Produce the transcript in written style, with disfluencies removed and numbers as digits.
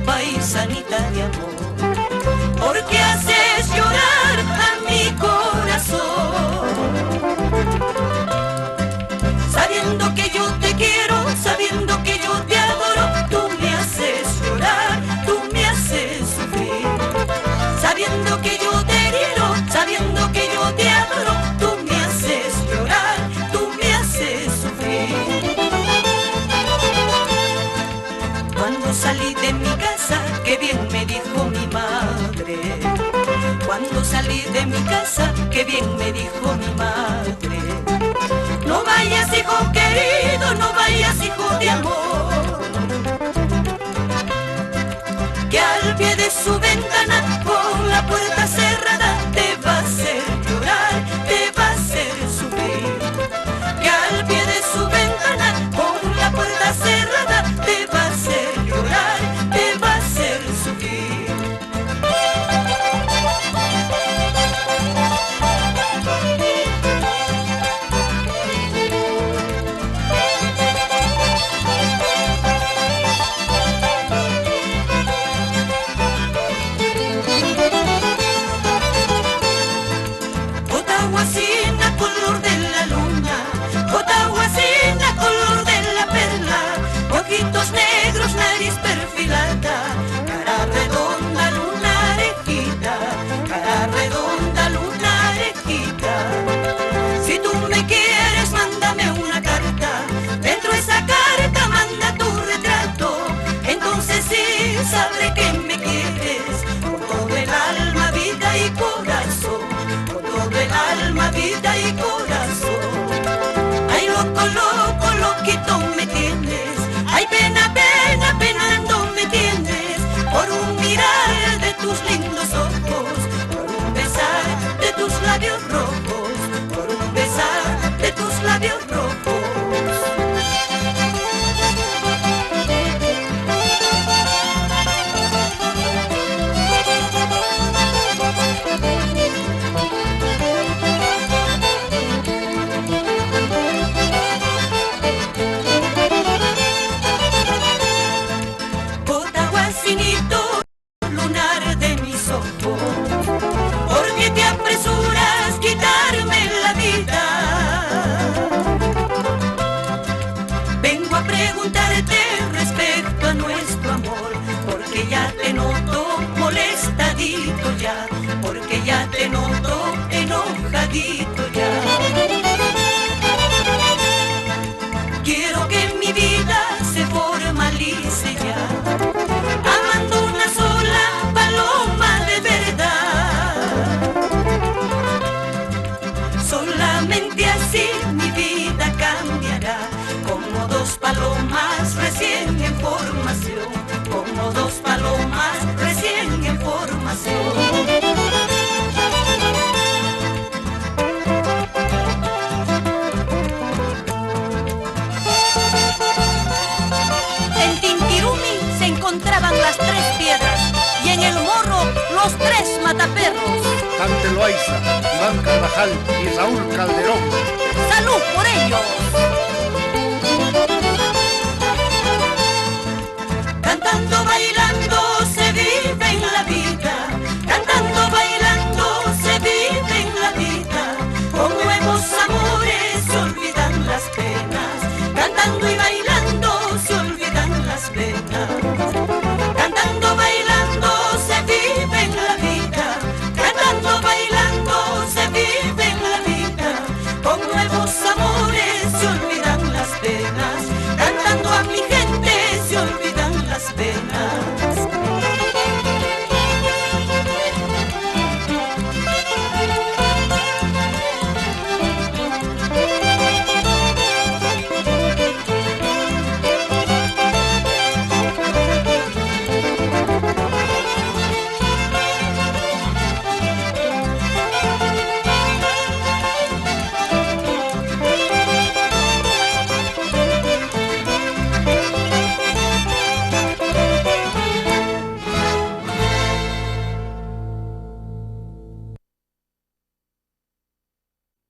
paisanita de amor. Porque haces llorar a mi corazón, sabiendo que yo te quiero, sabiendo que yo te adoro. Tú me haces llorar, tú me haces sufrir, sabiendo que yo te quiero, sabiendo que yo te adoro. Tú me haces llorar, tú me haces sufrir. Cuando salí de mi casa, qué bien me dijo mi madre. Cuando salí de mi casa, qué bien me dijo mi madre. No vayas, hijo querido, no vayas, hijo de amor, que al pie de su ventana, con la puerta cerrada, te va a hacer llorar, te va a hacer sufrir. Que al pie de su ventana, con la puerta cerrada, te va a hacer llorar, te va a hacer sufrir. Otahuacina, color de la luna, Otahuacina, color de la perla, ojitos negros, nariz perfilada, cara redonda, luna arejita, cara redonda, luna arejita. Si tú me quieres, mándame una carta, dentro de esa carta manda tu retrato, entonces sí sabré que me quieres, con todo el alma, vida y corazón, con todo el alma, vida y corazón. Ay, loco, loco, loquito me tienes, ay, pena, pena, penando me tienes, por un mirar de tus lindos ojos, por un besar de tus labios rojos, por un besar de tus labios rojos. Otahuacinito, lunar de mis ojos, ¿por qué te apresuras a quitarme la vida? Vengo a preguntarte respecto a nuestro amor, porque ya te noto molestadito ya, porque ya te noto enojadito ya. Quiero que mi vida se formalice ya, amando una sola paloma de verdad. Solamente así mi vida cambiará, como dos palomas recién en formación, como dos palomas recién en formación. En Tintirumi se encontraban las tres piedras y en el morro los tres mataperros. Dante Loaiza, Iván Carvajal y Raúl Calderón. ¡Salud por ellos! Cantando, bailando.